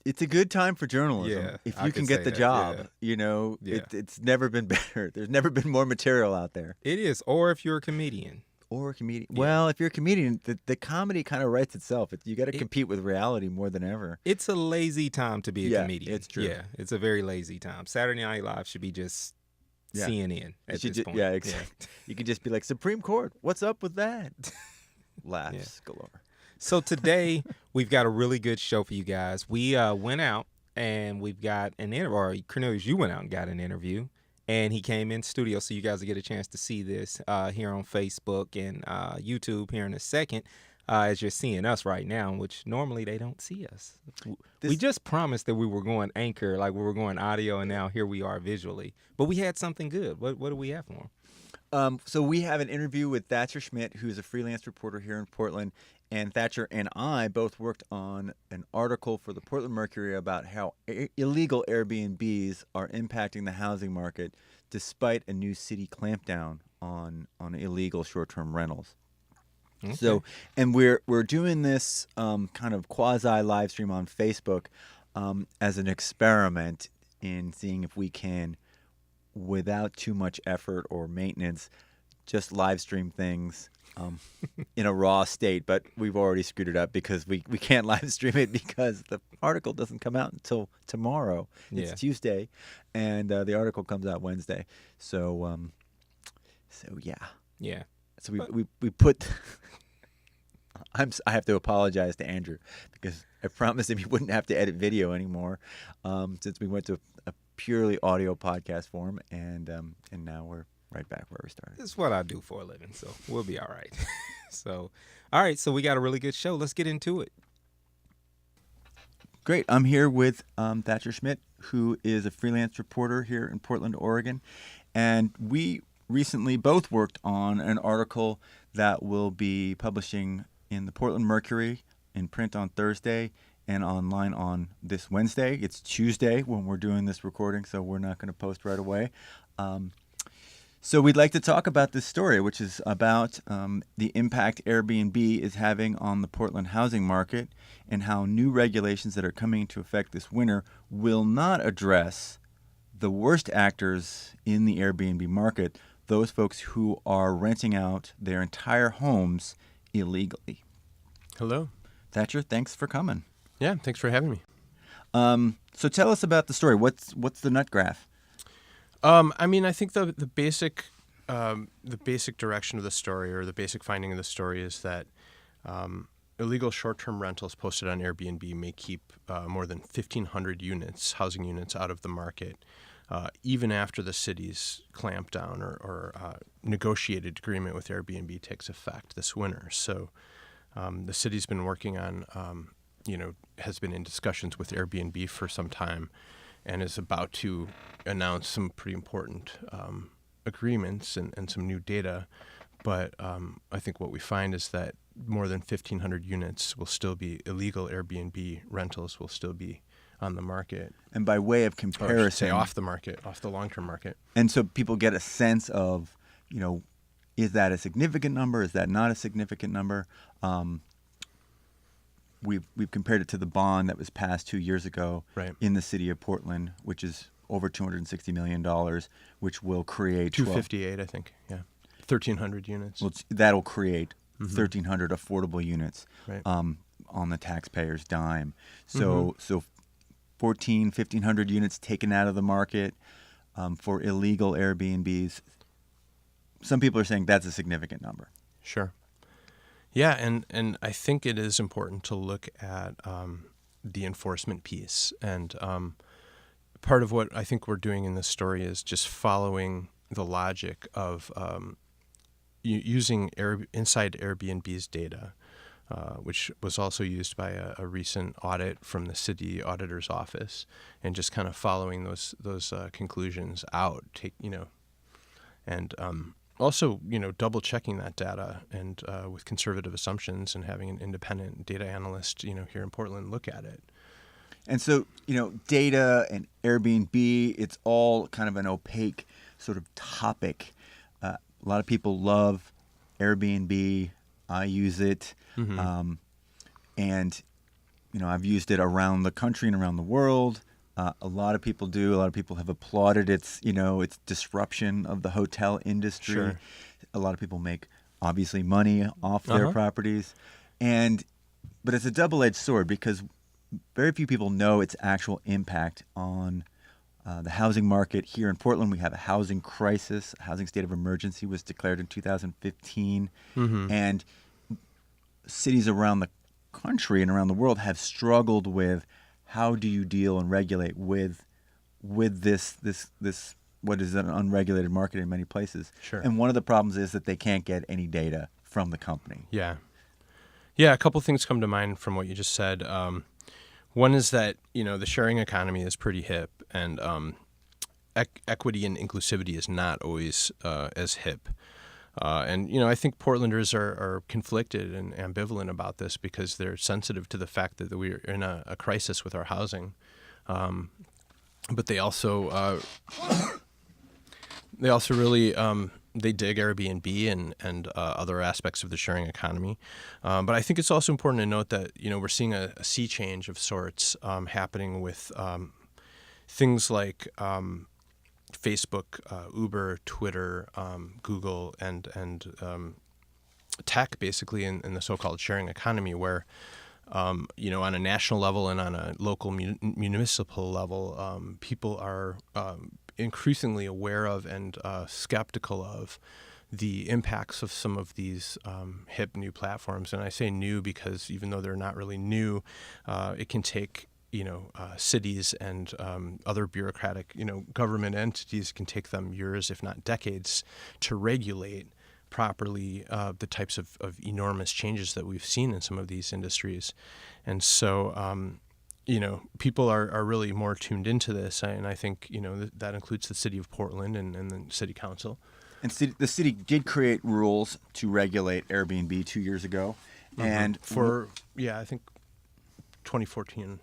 It's a good time for journalism Yeah, if I you could can get say the that, job. yeah. You know, Yeah. it's never been better. There's never been more material out there. It is. Or if you're a comedian. Or a comedian. Yeah. Well, if you're a comedian, the comedy kind of writes itself. You got to It- compete with reality more than ever. It's a lazy time to be a Yeah, comedian. it's true. Yeah, it's a very lazy time. Saturday Night Live should be just Yeah. CNN at this point. Yeah, exactly. You could just be like, Supreme Court, what's up with that? Laughs galore. So today we've got a really good show for you guys. We went out and we've got an interview. Or Cornelius, you went out and got an interview, and he came in studio, so you guys will get a chance to see this here on Facebook and YouTube here in a second. As you're seeing us right now, which normally they don't see us. We just promised that we were going anchor, like we were going audio, and now here we are visually. But we had something good. What do we have for them? So we have an interview with Thacher Schmid, who's a freelance reporter here in Portland. And Thacher and I both worked on an article for the Portland Mercury about how illegal Airbnbs are impacting the housing market despite a new city clampdown on illegal short-term rentals. Okay. So, and we're doing this kind of quasi live stream on Facebook as an experiment in seeing if we can, without too much effort or maintenance, just live stream things in a raw state. But we've already screwed it up because we can't live stream it because the article doesn't come out until tomorrow. It's Yeah. Tuesday, and the article comes out Wednesday. So yeah. Yeah. So we put. I have to apologize to Andrew because I promised him he wouldn't have to edit video anymore, since we went to a purely audio podcast form, and now we're right back where we started. This is what I do for a living, so we'll be all right. So we got a really good show. Let's get into it. Great. I'm here with Thacher Schmid, who is a freelance reporter here in Portland, Oregon, and we recently both worked on an article that will be publishing in the Portland Mercury in print on Thursday and online on this Wednesday. It's Tuesday when we're doing this recording, so we're not going to post right away. So we'd like to talk about this story, which is about the impact Airbnb is having on the Portland housing market and how new regulations that are coming into effect this winter will not address the worst actors in the Airbnb market, those folks who are renting out their entire homes illegally. Hello. Thacher, thanks for coming. Yeah, thanks for having me. So tell us about the story. What's the nut graph? I think the basic direction of the story, or the basic finding of the story, is that illegal short-term rentals posted on Airbnb may keep more than 1,500 housing units, out of the market, even after the city's clampdown or negotiated agreement with Airbnb takes effect this winter. So the city's been working on, has been in discussions with Airbnb for some time, and is about to announce some pretty important agreements and some new data. But I think what we find is that more than 1,500 units will still be illegal. Airbnb rentals will still be on the market. And by way of Or I should comparison, say off the market, off the long-term market. and so people get a sense of, is that a significant number? Is that not a significant number? We've compared it to the bond that was passed 2 years ago Right. in the city of Portland, which is over $260 million, which will create 258, I think. Yeah, 1,300 units. that'll create 1,300 affordable units Right. on the taxpayer's dime. So 1,500 units taken out of the market for illegal Airbnbs. Some people are saying that's a significant number. Sure. Yeah, and I think it is important to look at the enforcement piece. And part of what I think we're doing in this story is just following the logic of using inside Airbnb's data, which was also used by a recent audit from the city auditor's office, and just kind of following those conclusions out. And also, double checking that data and with conservative assumptions, and having an independent data analyst, here in Portland look at it. And so, data and Airbnb, it's all kind of an opaque sort of topic. A lot of people love Airbnb. I use it. And I've used it around the country and around the world. A lot of people do. A lot of people have applauded its disruption of the hotel industry. Sure. A lot of people make obviously money off their properties, but it's a double-edged sword because very few people know its actual impact on the housing market. Here in Portland, we have a housing crisis. A housing state of emergency was declared in 2015, and cities around the country and around the world have struggled with how do you deal and regulate with this what is an unregulated market in many places. Sure. And one of the problems is that they can't get any data from the company. Yeah. Yeah, a couple things come to mind from what you just said. One is that, the sharing economy is pretty hip, and equity and inclusivity is not always as hip. And I think Portlanders are conflicted and ambivalent about this because they're sensitive to the fact that we're in a crisis with our housing. But they also really they dig Airbnb and other aspects of the sharing economy. But I think it's also important to note that we're seeing a sea change of sorts happening with things like Facebook, Uber, Twitter, Google, and tech, basically, in the so-called sharing economy, where on a national level and on a local municipal level, people are increasingly aware of and skeptical of the impacts of some of these hip new platforms. And I say new because even though they're not really new, it can take cities and other bureaucratic, government entities can take them years, if not decades, to regulate properly the types of enormous changes that we've seen in some of these industries. And so, people are really more tuned into this. And I think, that includes the city of Portland and the city council. And the city did create rules to regulate Airbnb 2 years ago. And I think 2014.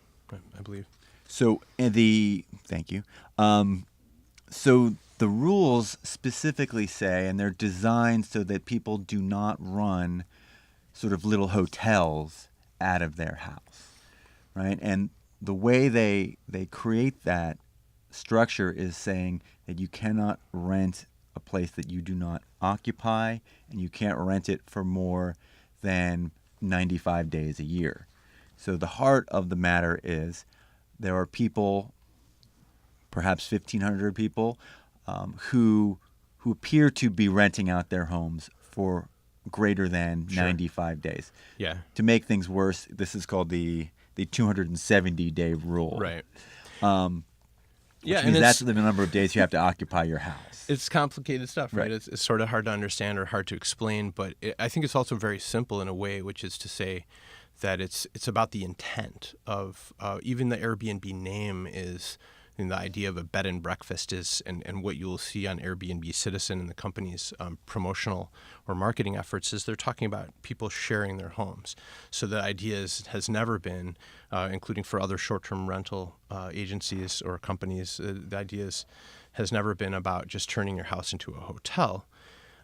I believe. So thank you. So the rules specifically say, and they're designed so that people do not run sort of little hotels out of their house, right? And the way they create that structure is saying that you cannot rent a place that you do not occupy, and you can't rent it for more than 95 days a year. So the heart of the matter is there are people, perhaps 1,500 people, who appear to be renting out their homes for greater than 95 days. Yeah. To make things worse, this is called the 270-day rule. Right. Which means that's the number of days you have to occupy your house. It's complicated stuff, right? It's sort of hard to understand or hard to explain, but I think it's also very simple in a way, which is to say that it's about the intent of even the Airbnb name is, and the idea of a bed and breakfast is, and what you will see on Airbnb Citizen and the company's promotional or marketing efforts is they're talking about people sharing their homes. So the idea has never been, including for other short-term rental agencies or companies, the idea has never been about just turning your house into a hotel.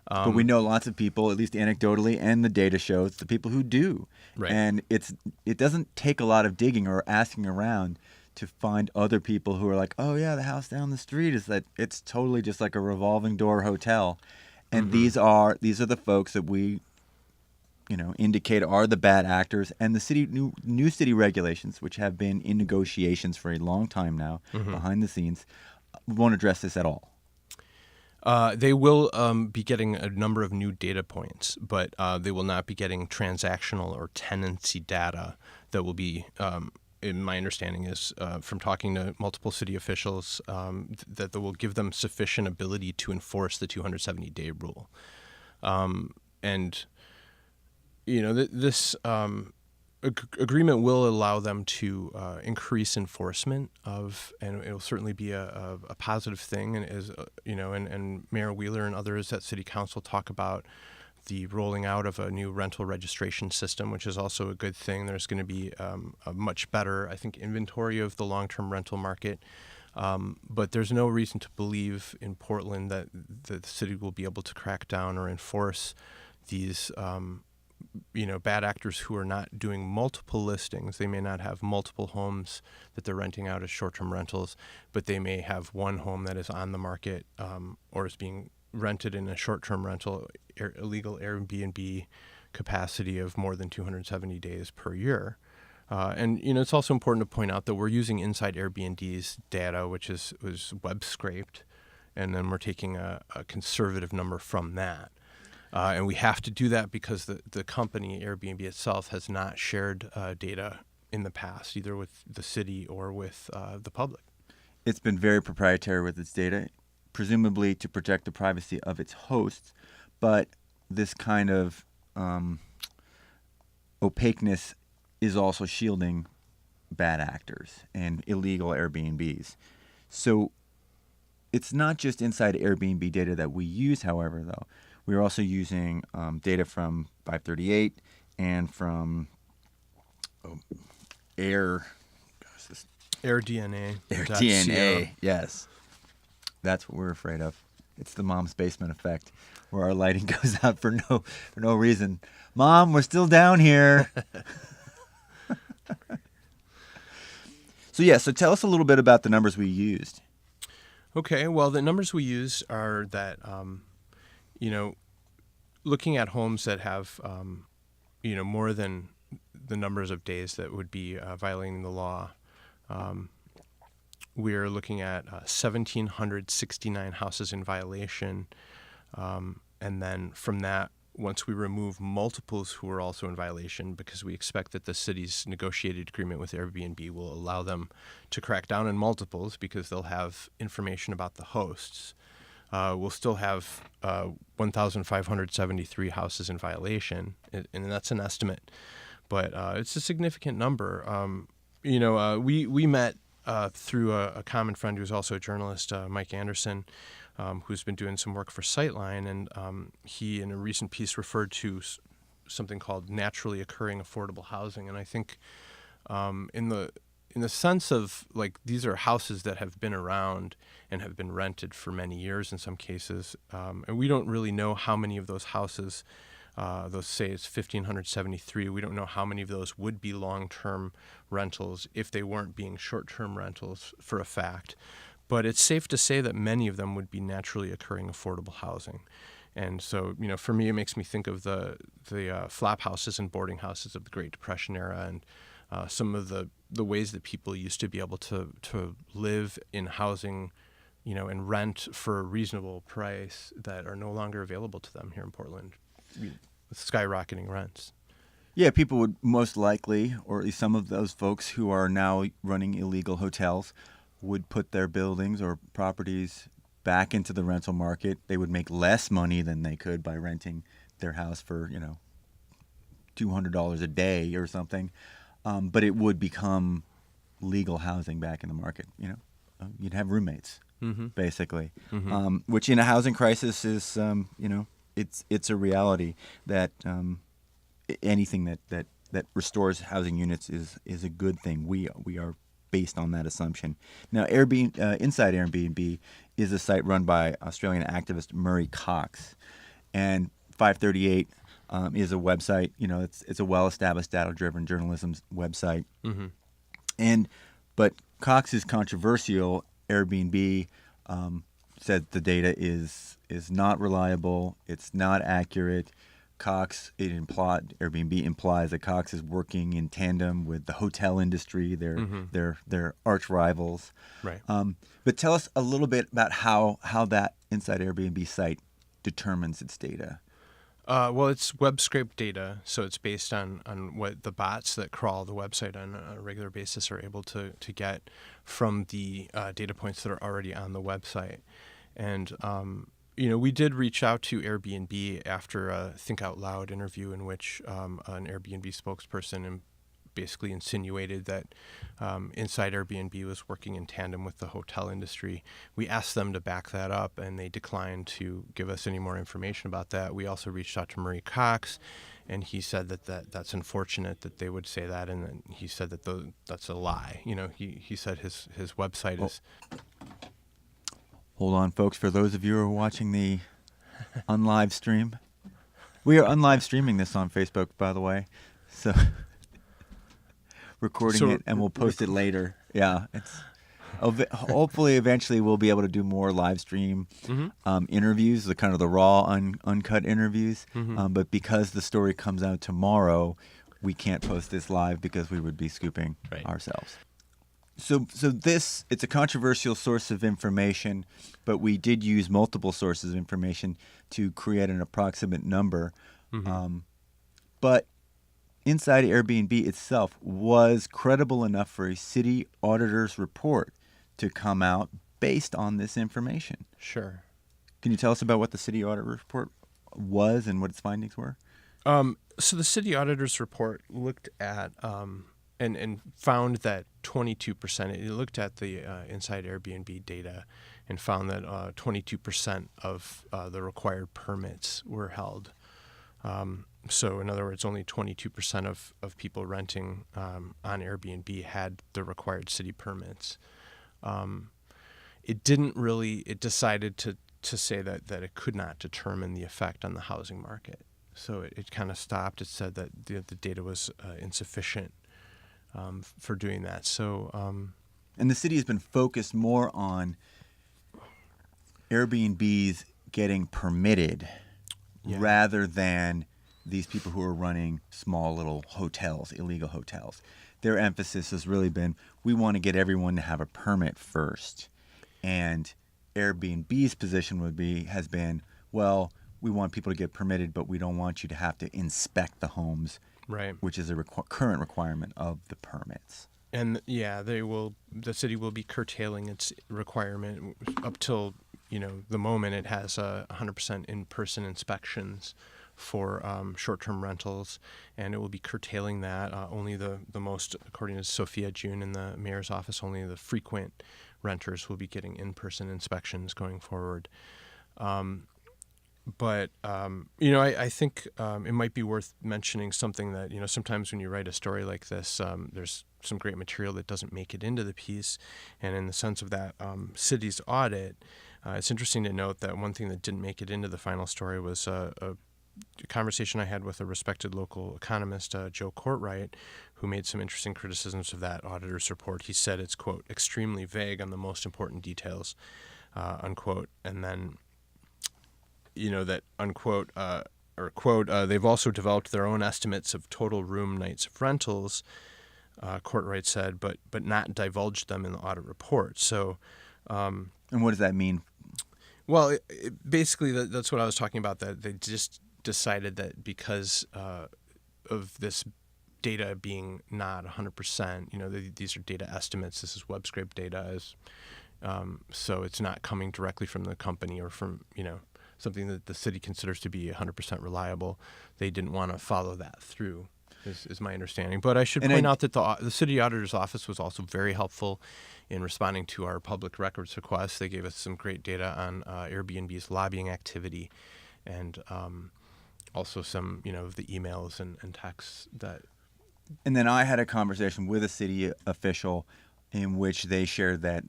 But we know lots of people, at least anecdotally, and the data shows the people who do. Right. And it doesn't take a lot of digging or asking around to find other people who are like, oh yeah, the house down the street it's totally just like a revolving door hotel. And these are the folks that we indicate are the bad actors. And the city new city regulations, which have been in negotiations for a long time now, behind the scenes, won't address this at all. They will be getting a number of new data points, but they will not be getting transactional or tenancy data that will be, in my understanding is, from talking to multiple city officials, that will give them sufficient ability to enforce the 270-day rule. This agreement will allow them to increase enforcement of, and it will certainly be a positive thing. And and Mayor Wheeler and others at City Council talk about the rolling out of a new rental registration system, which is also a good thing. There's going to be a much better, I think, inventory of the long-term rental market. But there's no reason to believe in Portland that the city will be able to crack down or enforce these bad actors who are not doing multiple listings. They may not have multiple homes that they're renting out as short-term rentals, but they may have one home that is on the market or is being rented in a short-term rental, illegal Airbnb capacity of more than 270 days per year. And it's also important to point out that we're using inside Airbnb's data, which was web scraped, and then we're taking a conservative number from that. And we have to do that because the company, Airbnb itself, has not shared data in the past, either with the city or with the public. It's been very proprietary with its data, presumably to protect the privacy of its hosts, but this kind of opaqueness is also shielding bad actors and illegal Airbnbs. So it's not just inside Airbnb data that we use, however, though. We're also using data from 538 and from AirDNA. AirDNA, yes. That's what we're afraid of. It's the mom's basement effect, where our lighting goes out for no reason. Mom, we're still down here. So tell us a little bit about the numbers we used. Okay, well, the numbers we use are that, looking at homes that have, more than the numbers of days that would be violating the law, we're looking at 1,769 houses in violation. And then from that, once we remove multiples who are also in violation, because we expect that the city's negotiated agreement with Airbnb will allow them to crack down on multiples because they'll have information about the hosts. We'll still have 1,573 houses in violation, and that's an estimate, but it's a significant number. We met through a common friend who's also a journalist, Mike Anderson, who's been doing some work for Sightline, and he, in a recent piece, referred to something called naturally occurring affordable housing. And I think in the sense of, like, these are houses that have been around and have been rented for many years in some cases, and we don't really know how many of those houses, those say it's 1,573, we don't know how many of those would be long-term rentals if they weren't being short-term rentals for a fact. But it's safe to say that many of them would be naturally occurring affordable housing. And so, for me, it makes me think of the flap houses and boarding houses of the Great Depression era, and some of the ways that people used to be able to live in housing, and rent for a reasonable price that are no longer available to them here in Portland, with skyrocketing rents. Yeah, people would most likely, or at least some of those folks who are now running illegal hotels, would put their buildings or properties back into the rental market. They would make less money than they could by renting their house for, $200 a day or something. But it would become legal housing back in the market. You'd have roommates, basically, which in a housing crisis is, it's a reality that anything that restores housing units is a good thing. We are based on that assumption. Now, Inside Airbnb is a site run by Australian activist Murray Cox, and 538 is a website. It's a well-established data-driven journalism website. But Cox is controversial. Airbnb said the data is not reliable. It's not accurate. Airbnb implies that Cox is working in tandem with the hotel industry, their arch rivals. Right. But tell us a little bit about how that Inside Airbnb site determines its data. Well, it's web scrape data, so it's based on what the bots that crawl the website on a regular basis are able to get from the data points that are already on the website. And we did reach out to Airbnb after a Think Out Loud interview in which an Airbnb spokesperson basically insinuated that Inside Airbnb was working in tandem with the hotel industry. We asked them to back that up, and they declined to give us any more information about that. We also reached out to Murray Cox, and he said that's unfortunate that they would say that, and then he said that that's a lie. He said his website is... Hold on, folks. For those of you who are watching the on live stream, We are unlive streaming this on Facebook, by the way. So recording it, and we'll post it later. Yeah, it's hopefully eventually we'll be able to do more live stream interviews, the kind of the raw, uncut interviews. But because the story comes out tomorrow, we can't post this live because we would be scooping ourselves. So this, it's a controversial source of information, but we did use multiple sources of information to create an approximate number. But Inside Airbnb itself was credible enough for a city auditor's report to come out based on this information. Sure. Can you tell us about what the city auditor report was and what its findings were? So the city auditor's report looked at and found that 22%. It looked at the Inside Airbnb data and found that 22% of the required permits were held. So in other words, only 22% of people renting on Airbnb had the required city permits. It decided to say that it could not determine the effect on the housing market. So it kind of stopped. It said that the data was insufficient for doing that. So, and the city has been focused more on Airbnbs getting permitted rather than these people who are running small little hotels, illegal hotels. Their emphasis has really been, we want to get everyone to have a permit first. And Airbnb's position has been, well, we want people to get permitted, but we don't want you to have to inspect the homes, which is a current requirement of the permits. And the city will be curtailing its requirement up till, the moment it has 100% in-person inspections for short-term rentals, and it will be curtailing that. Only the most, according to Sophia June in the mayor's office, only the frequent renters will be getting in-person inspections going forward. But I think it might be worth mentioning something that, sometimes when you write a story like this, there's some great material that doesn't make it into the piece. And in the sense of that city's audit, it's interesting to note that one thing that didn't make it into the final story was a conversation I had with a respected local economist, Joe Courtwright, who made some interesting criticisms of that auditor's report. He said it's, quote, extremely vague on the most important details, unquote. And then, that, unquote, or quote, they've also developed their own estimates of total room nights of rentals, Courtwright said, but not divulged them in the audit report. So, and what does that mean? Well, basically, that's what I was talking about, that they just decided that because of this data being not 100%, these are data estimates. This is web scrape data, so it's not coming directly from the company or from, something that the city considers to be 100% reliable. They didn't want to follow that through, is my understanding. But I should point out that the city auditor's office was also very helpful in responding to our public records requests. They gave us some great data on Airbnb's lobbying activity, and also some, of the emails and texts that. And then I had a conversation with a city official in which they shared that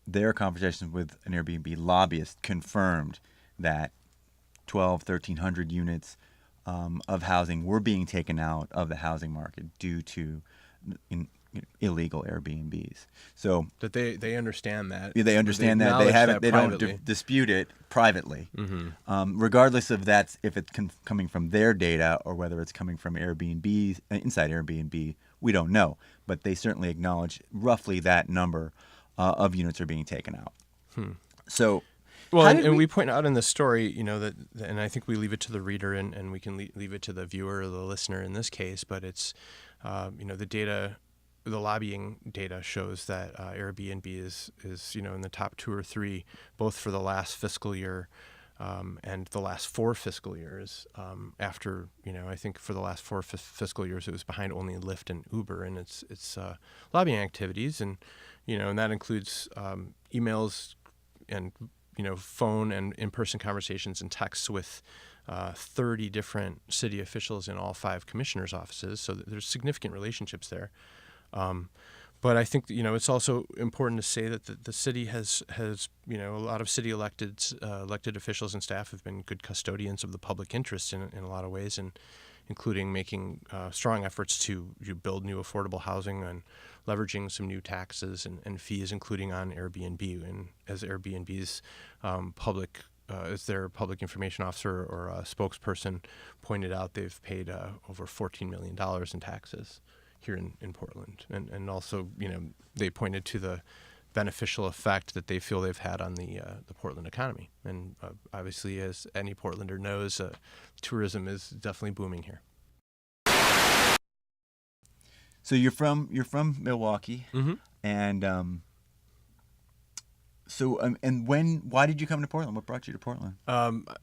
their conversations with an Airbnb lobbyist confirmed that 1,300 units of housing were being taken out of the housing market due to illegal Airbnbs. So that they understand that. Yeah, they understand that. They haven't. They don't dispute it privately, regardless of that's if it's coming from their data or whether it's coming from Airbnb inside Airbnb. We don't know, but they certainly acknowledge roughly that number of units are being taken out. So. Well, and we point out in the story, that, and I think we leave it to the reader, and we can leave it to the viewer or the listener in this case, but it's, the data, the lobbying data shows that Airbnb is in the top 2 or 3, both for the last fiscal year and the last 4 fiscal years. After, I think for the last 4 fiscal years, it was behind only Lyft and Uber in its lobbying activities, and and that includes emails and phone and in-person conversations and texts with 30 different city officials in all 5 commissioners' offices. So there's significant relationships there. But I think it's also important to say that the city has a lot of city elected officials and staff have been good custodians of the public interest in a lot of ways, and including making strong efforts to build new affordable housing and leveraging some new taxes and fees, including on Airbnb. And as Airbnb's as their public information officer or spokesperson pointed out, they've paid over $14 million in taxes here in Portland. And also, they pointed to the beneficial effect that they feel they've had on the Portland economy. And obviously, as any Portlander knows, tourism is definitely booming here. So you're from Milwaukee, Mm-hmm. and why did you come to Portland? What brought you to Portland?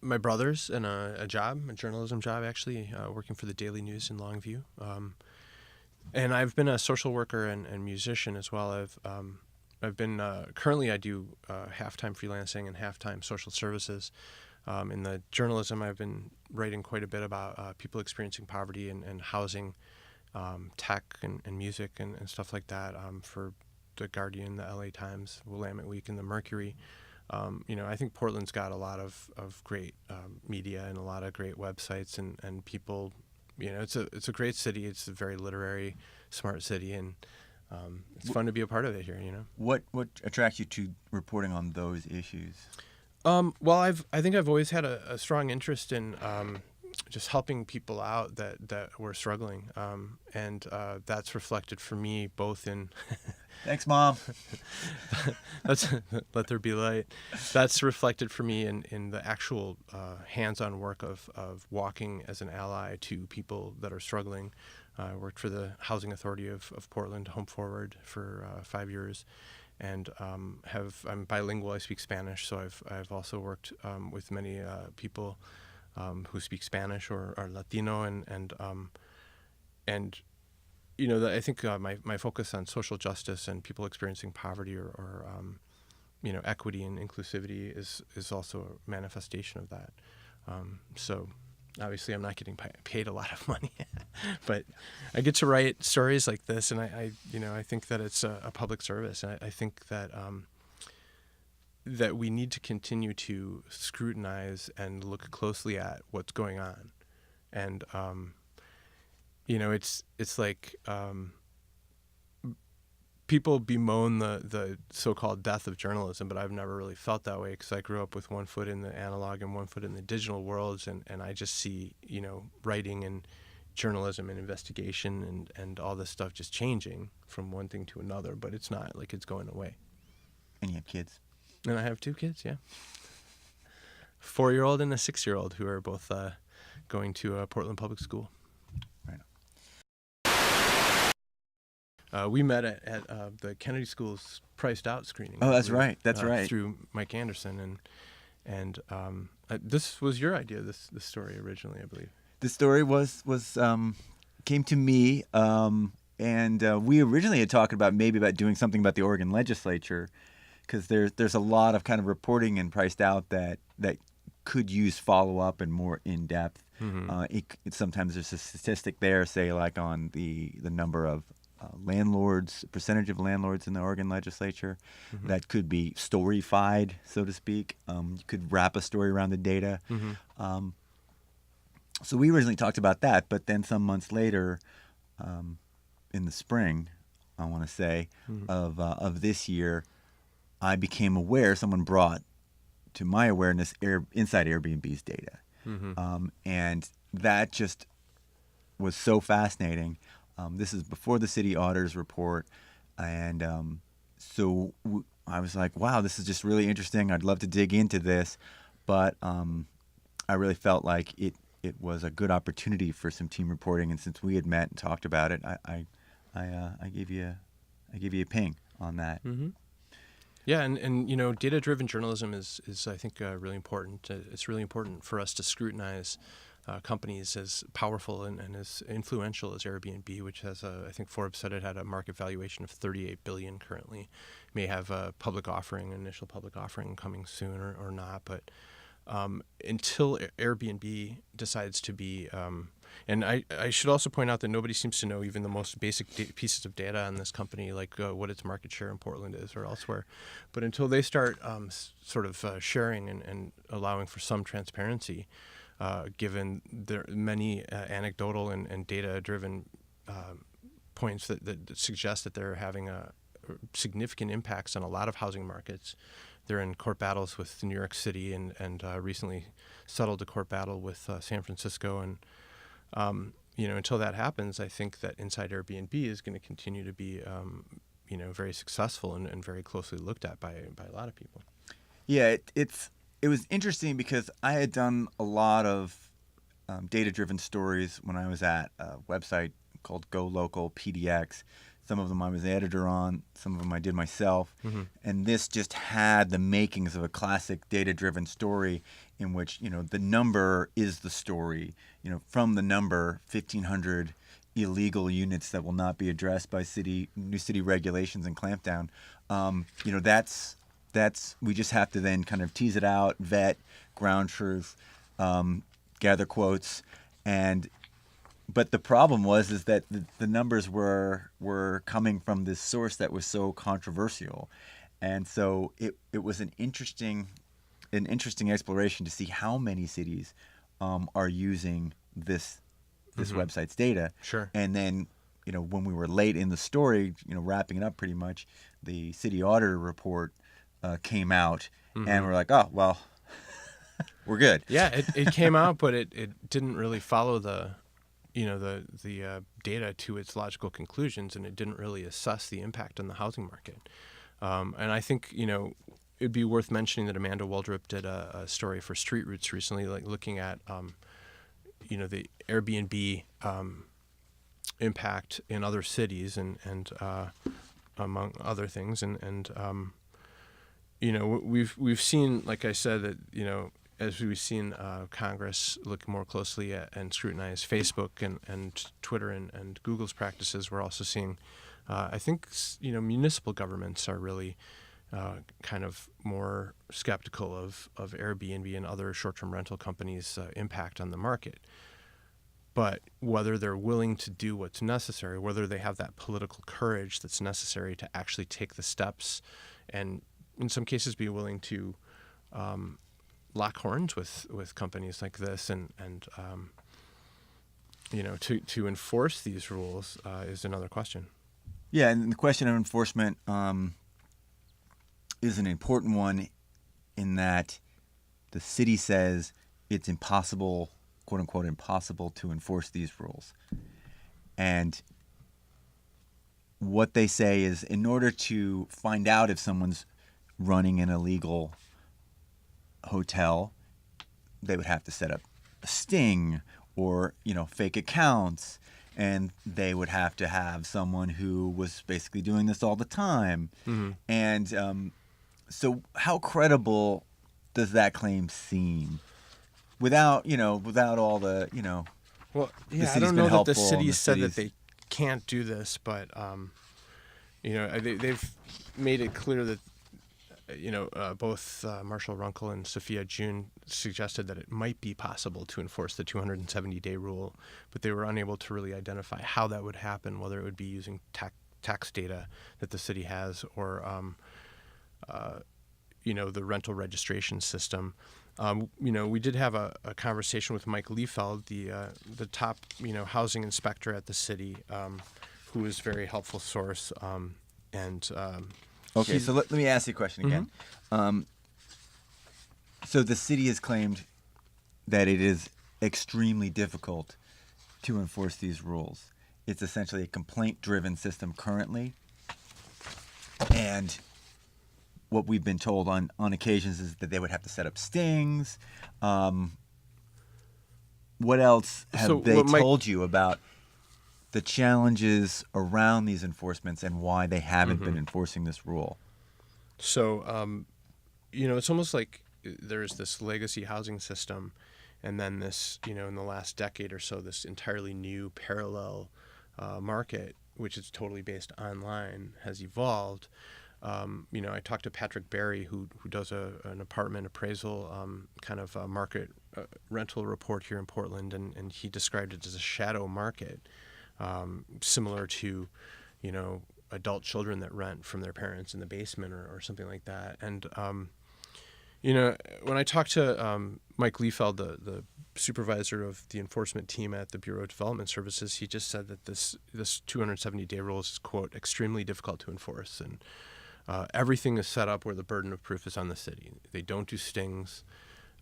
My brother's in a journalism job, actually, working for the Daily News in Longview. And I've been a social worker and musician as well. I've been currently I do half-time freelancing and half-time social services. In the journalism, I've been writing quite a bit about people experiencing poverty and housing, tech and music and stuff like that for the Guardian, the LA Times, Willamette Week, and the Mercury. I think Portland's got a lot of great media and a lot of great websites and people. It's a great city. It's a very literary, smart city, and it's fun to be a part of it here. What attracts you to reporting on those issues? Well, I think I've always had a strong interest in just helping people out that were struggling, and that's reflected for me both in. Thanks, Mom. Let there be light. That's reflected for me in the actual hands-on work of walking as an ally to people that are struggling. I worked for the Housing Authority of Portland, Home Forward, for 5 years, and I'm bilingual. I speak Spanish, so I've also worked with many people who speak Spanish or are Latino, and I think my focus on social justice and people experiencing poverty or equity and inclusivity is also a manifestation of that. So obviously I'm not getting paid a lot of money, but I get to write stories like this, and I think that it's a public service, and I think that that we need to continue to scrutinize and look closely at what's going on, and it's like people bemoan the so-called death of journalism, but I've never really felt that way because I grew up with one foot in the analog and one foot in the digital worlds, and I just see writing and journalism and investigation and all this stuff just changing from one thing to another, but it's not like it's going away. And you have kids? And I have 2 kids, yeah. 4-year-old and a 6-year-old who are both going to Portland Public School. We met at the Kennedy School's Priced Out screening. Oh, that's right. That's right. Through Mike Anderson, and this was your idea. This story originally, I believe. The story was came to me, and we originally had talked about doing something about the Oregon legislature, because there's a lot of kind of reporting in Priced Out that could use follow up and more in depth. Mm-hmm. Sometimes there's a statistic there, say like on the number of landlords, percentage of landlords in the Oregon legislature, mm-hmm. that could be storyfied, so to speak. You could wrap a story around the data. Mm-hmm. So we originally talked about that, but then some months later, in the spring, I want to say, mm-hmm. of this year, I became aware, someone brought to my awareness inside Airbnb's data. Mm-hmm. And that just was so fascinating. This is before the city auditor's report, and so I was like, wow, this is just really interesting. I'd love to dig into this, but I really felt like it was a good opportunity for some team reporting, and since we had met and talked about it, I gave you a ping on that. Mm-hmm. Yeah, and data-driven journalism is I think really important. It's really important for us to scrutinize companies as powerful and as influential as Airbnb, which has I think Forbes said it had a market valuation of $38 billion currently. May have a initial public offering coming soon or not, but until Airbnb decides to be. And I should also point out that nobody seems to know even the most basic pieces of data on this company, like what its market share in Portland is or elsewhere. But until they start sort of sharing and allowing for some transparency, given their many anecdotal and data-driven points that suggest that they're having significant impacts on a lot of housing markets. They're in court battles with New York City and recently settled a court battle with San Francisco. And until that happens, I think that Inside Airbnb is going to continue to be, very successful and very closely looked at by a lot of people. Yeah, it was interesting because I had done a lot of data-driven stories when I was at a website called Go Local PDX. Some of them I was the editor on, some of them I did myself. Mm-hmm. And this just had the makings of a classic data-driven story in which, the number is the story. From the number, 1,500 illegal units that will not be addressed by new city regulations and clampdown. That's we just have to then kind of tease it out, vet, ground truth, gather quotes, but the problem is that the numbers were coming from this source that was so controversial, and so it was an interesting exploration to see how many cities are using this mm-hmm. website's data. Sure. And then when we were late in the story, wrapping it up pretty much, the city auditor report came out, mm-hmm. and we're like, oh well, we're good. Yeah, it came out, but it didn't really follow the data to its logical conclusions, and it didn't really assess the impact on the housing market. And I think it'd be worth mentioning that Amanda Waldrop did a story for Street Roots recently, like looking at the Airbnb impact in other cities and among other things, and we've seen, like I said, that as we've seen Congress look more closely at and scrutinize Facebook and Twitter and Google's practices, we're also seeing, I think, municipal governments are really kind of more skeptical of Airbnb and other short-term rental companies' impact on the market. But whether they're willing to do what's necessary, whether they have that political courage that's necessary to actually take the steps and in some cases be willing to lock horns with companies like this and to enforce these rules is another question. Yeah, and the question of enforcement is an important one in that the city says it's impossible, quote unquote, impossible to enforce these rules. And what they say is in order to find out if someone's running an illegal hotel, they would have to set up a sting or fake accounts, and they would have to have someone who was basically doing this all the time. Mm-hmm. And so how credible does that claim seem without all the well, yeah, I don't know that the city said that they can't do this, but they've made it clear that both Marshall Runkle and Sophia June suggested that it might be possible to enforce the 270-day rule, but they were unable to really identify how that would happen, whether it would be using tax data that the city has or, the rental registration system. We did have a conversation with Mike Liefeld, the top, housing inspector at the city, who is a very helpful source, Okay, so let me ask you a question again. Mm-hmm. So the city has claimed that it is extremely difficult to enforce these rules. It's essentially a complaint-driven system currently. And what we've been told on occasions is that they would have to set up stings. What else have they told you about the challenges around these enforcements and why they haven't mm-hmm. been enforcing this rule? So, it's almost like there's this legacy housing system, and then this, in the last decade or so, this entirely new parallel market, which is totally based online, has evolved. I talked to Patrick Barry, who does an apartment appraisal kind of market rental report here in Portland, and he described it as a shadow market, similar to, adult children that rent from their parents in the basement or something like that. And when I talked to Mike Liefeld, the supervisor of the enforcement team at the Bureau of Development Services, he just said that this 270-day rule is, quote, extremely difficult to enforce, and everything is set up where the burden of proof is on the city. They don't do stings.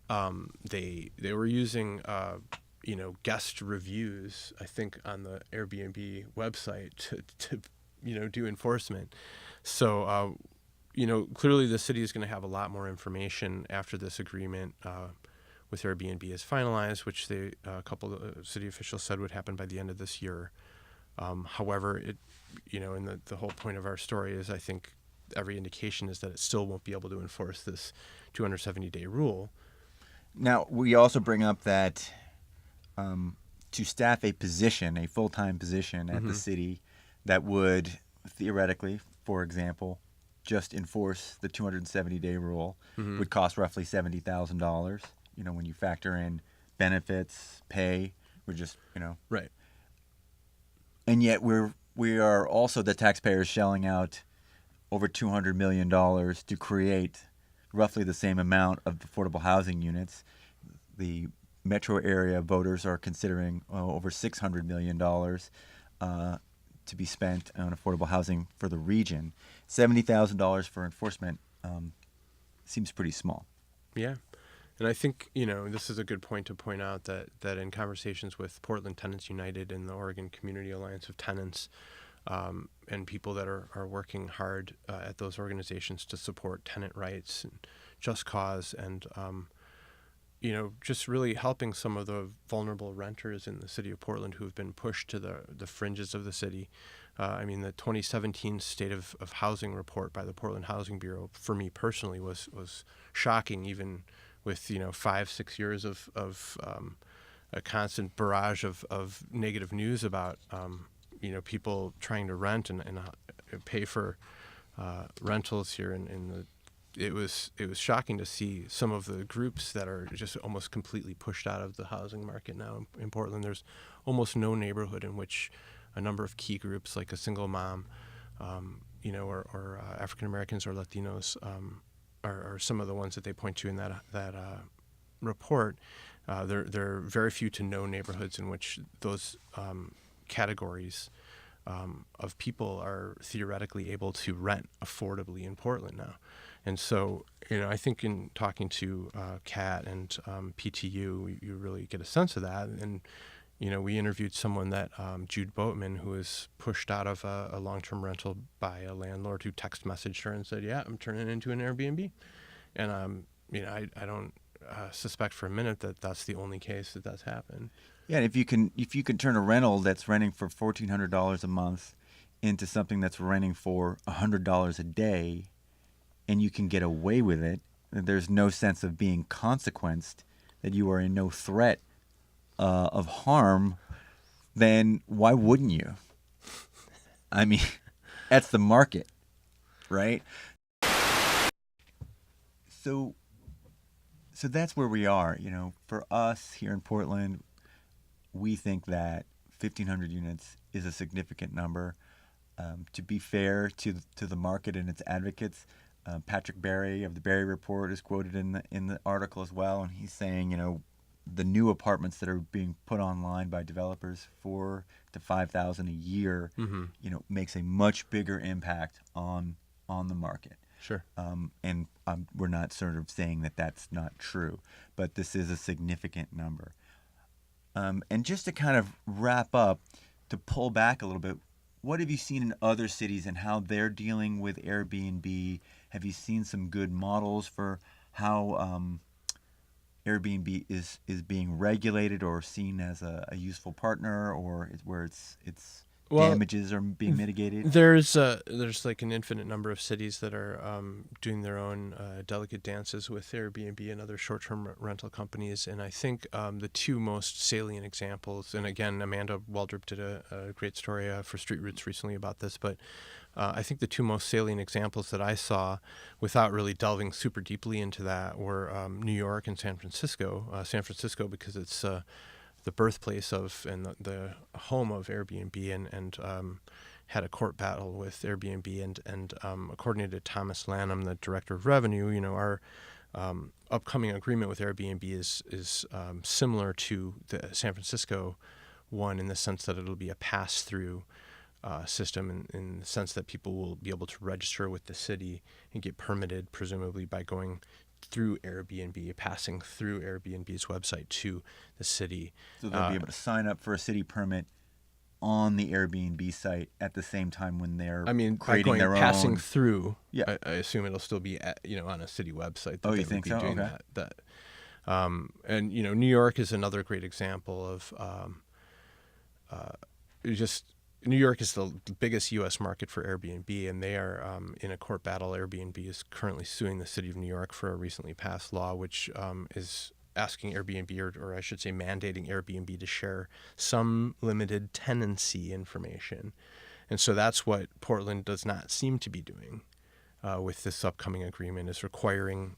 They were using guest reviews, I think, on the Airbnb website to do enforcement. So clearly the city is going to have a lot more information after this agreement with Airbnb is finalized, which a couple of city officials said would happen by the end of this year. However, and the whole point of our story is, I think every indication is that it still won't be able to enforce this 270-day rule. Now, we also bring up that to staff a full-time position at the city that would theoretically, for example, just enforce the 270-day rule would cost roughly $70,000. When you factor in benefits, pay, we're just, Right. And yet we are also the taxpayers shelling out over $200 million to create roughly the same amount of affordable housing units. The metro area voters are considering over $600 million to be spent on affordable housing for the region. $70,000 for enforcement seems pretty small. Yeah. And I think, this is a good point to point out that in conversations with Portland Tenants United and the Oregon Community Alliance of Tenants, and people that are working hard at those organizations to support tenant rights and just cause, and just really helping some of the vulnerable renters in the city of Portland who have been pushed to the fringes of the city. The 2017 State of Housing report by the Portland Housing Bureau, for me personally, was shocking, even with 5-6 years of a constant barrage of negative news about people trying to rent and pay for rentals here it was shocking to see some of the groups that are just almost completely pushed out of the housing market now in Portland. There's almost no neighborhood in which a number of key groups like a single mom, or African Americans or Latinos are some of the ones that they point to in that report. There are very few to no neighborhoods in which those categories of people are theoretically able to rent affordably in Portland now. And so, I think in talking to CAT and PTU, you really get a sense of that. And, we interviewed someone that, Jude Boatman, who was pushed out of a long-term rental by a landlord who text messaged her and said, yeah, I'm turning it into an Airbnb. And, I don't suspect for a minute that that's the only case that's happened. Yeah, and if you can turn a rental that's renting for $1,400 a month into something that's renting for $100 a day, and you can get away with it, there's no sense of being consequenced, that you are in no threat of harm, then why wouldn't you? I mean, that's the market, right? So that's where we are. For us here in Portland, we think that 1,500 units is a significant number. To be fair to the market and its advocates, Patrick Barry of the Barry Report is quoted in the article as well, and he's saying, the new apartments that are being put online by developers, 4,000 to 5,000 a year, makes a much bigger impact on the market. Sure. And we're not sort of saying that that's not true, but this is a significant number. And just to kind of wrap up, to pull back a little bit, what have you seen in other cities and how they're dealing with Airbnb? Have you seen some good models for how Airbnb is being regulated or seen as a useful partner, or where it's damages are being mitigated? There's like an infinite number of cities that are doing their own delicate dances with Airbnb and other short-term rental companies, and I think the two most salient examples, and again, Amanda Waldrop did a great story for Street Roots recently about this, but I think the two most salient examples that I saw, without really delving super deeply into that, were New York and San Francisco. San Francisco because it's the birthplace of and the home of Airbnb, and had a court battle with Airbnb, and according to Thomas Lanham, the director of revenue, our upcoming agreement with Airbnb is similar to the San Francisco one, in the sense that it'll be a pass-through system, in the sense that people will be able to register with the city and get permitted, presumably by going through Airbnb, passing through Airbnb's website to the city. So they'll be able to sign up for a city permit on the Airbnb site at the same time when they're creating their own. Passing through. Yeah, I assume it'll still be on a city website. Oh, you think so? Okay. And New York is another great example of New York is the biggest U.S. market for Airbnb, and they are in a court battle. Airbnb is currently suing the city of New York for a recently passed law, which is asking Airbnb, or I should say mandating Airbnb to share some limited tenancy information. And so that's what Portland does not seem to be doing with this upcoming agreement, is requiring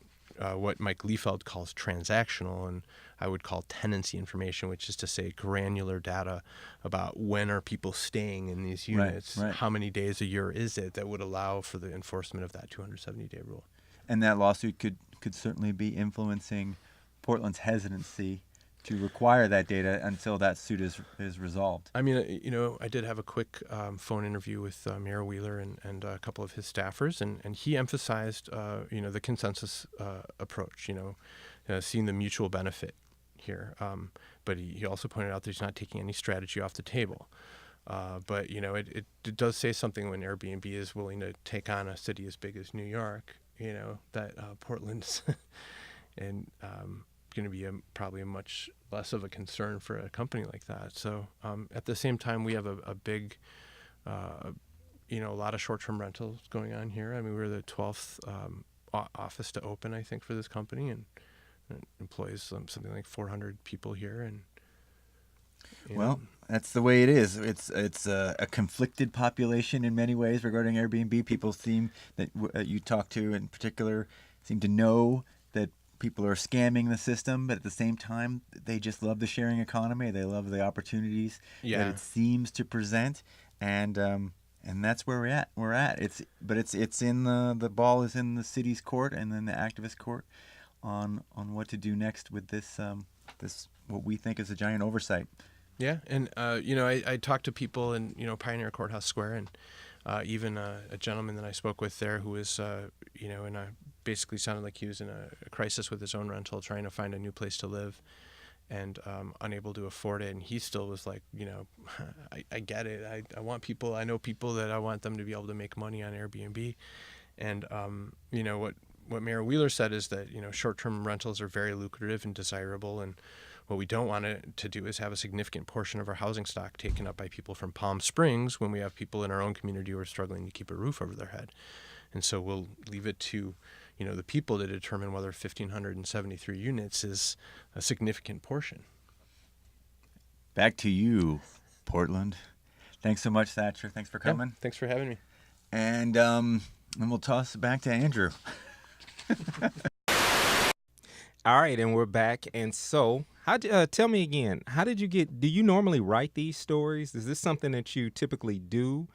what Mike Liefeld calls transactional, and I would call tenancy information, which is to say granular data about when are people staying in these units, right. How many days a year is it, that would allow for the enforcement of that 270-day rule. And that lawsuit could certainly be influencing Portland's hesitancy to require that data until that suit is resolved. I mean, I did have a quick phone interview with Mayor Wheeler and a couple of his staffers, and he emphasized, the consensus approach, seeing the mutual benefit here. But he also pointed out that he's not taking any strategy off the table. But, it does say something when Airbnb is willing to take on a city as big as New York, that Portland's and going to be probably a much less of a concern for a company like that. So at the same time, we have a big, a lot of short-term rentals going on here. I mean, we're the 12th office to open, I think, for this company, and it employs something like 400 people here. And well, that's the way it is. It's a conflicted population in many ways regarding Airbnb. People seem that you talk to in particular seem to know that people are scamming the system, but at the same time, they just love the sharing economy. They love the opportunities that it seems to present, and that's where we're at. It's in the ball is in the city's court and then the activist court on what to do next with this what we think is a giant oversight. Yeah, and I talked to people in Pioneer Courthouse Square, and even a gentleman that I spoke with there who was basically sounded like he was in a crisis with his own rental, trying to find a new place to live, and unable to afford it. And he still was like, I get it. I want people. I know people that I want them to be able to make money on Airbnb, and what Mayor Wheeler said is that short-term rentals are very lucrative and desirable, and what we don't want to do is have a significant portion of our housing stock taken up by people from Palm Springs when we have people in our own community who are struggling to keep a roof over their head. And so we'll leave it to the people to determine whether 1,573 units is a significant portion. Back to you, Portland. Thanks so much, Thacher. Thanks for coming. Yeah, thanks for having me. And we'll toss it back to Andrew. All right, and we're back. And so, tell me again, do you normally write these stories? Is this something that you typically do?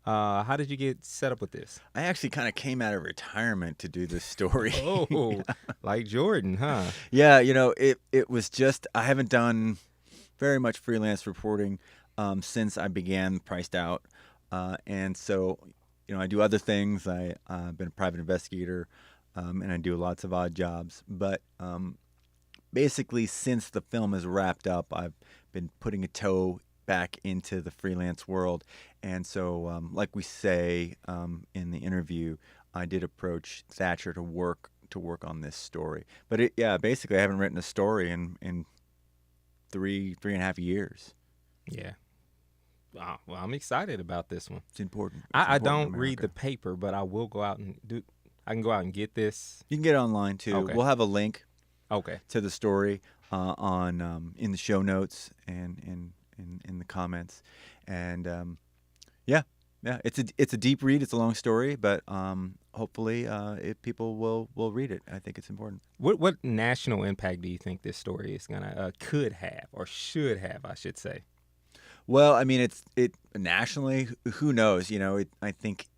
How did you get set up with this? I actually kind of came out of retirement to do this story. Oh, like Jordan, huh? Yeah, it was just, I haven't done very much freelance reporting since I began Priced Out. And so, I do other things. I've been a private investigator, and I do lots of odd jobs. But basically, since the film is wrapped up, I've been putting a toe back into the freelance world. And so, like we say in the interview, I did approach Thacher to work on this story. But basically, I haven't written a story in 3.5 years. Yeah. Well, I'm excited about this one. It's important. It's I important don't in read the America. paper, but I will go out and do. I can go out and get this. You can get it online too. Okay. We'll have a link Okay. to the story on in the show notes and in the comments, and yeah, it's a deep read. It's a long story, but hopefully people will read it. I think it's important. What national impact do you think this story is gonna could have or should have? I should say. Well, I mean, it nationally. Who knows? I think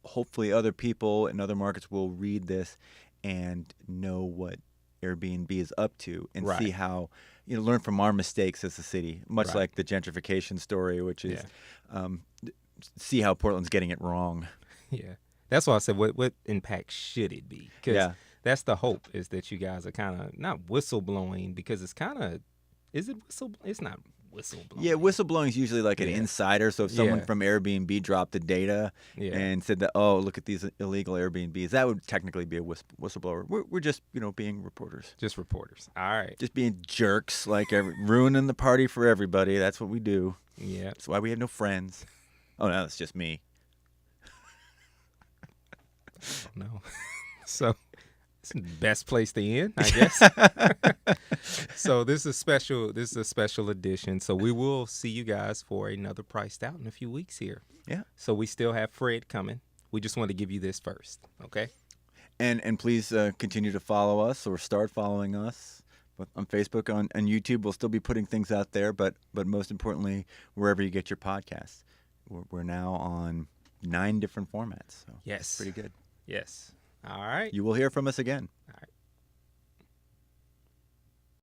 hopefully other people in other markets will read this and know what Airbnb is up to and Right. see how learn from our mistakes as a city, much Right. like the gentrification story, which is Yeah. see how Portland's getting it wrong. Yeah, that's why I said what impact should it be? Because Yeah. that's the hope is that you guys are kind of not whistleblowing because it's kind of is it whistle? It's not whistleblowing. Yeah, whistleblowing is usually like an Yeah. insider. So if someone Yeah. from Airbnb dropped the data Yeah. and said that, oh, look at these illegal Airbnbs, that would technically be a whistleblower. We're just being reporters, Just reporters. All right. just being jerks, like ruining the party for everybody. That's what we do. Yeah. That's why we have no friends. Oh no, that's just me. No. So it's the best place to end, I guess. So this is a special. This is a special edition. So we will see you guys for another Priced Out in a few weeks here. Yeah. So we still have Fred coming. We just want to give you this first, okay? And please continue to follow us or start following us on Facebook, on YouTube. We'll still be putting things out there, but most importantly, wherever you get your podcasts. We're now on 9 different formats. So Yes. pretty good. Yes. All right. You will hear from us again.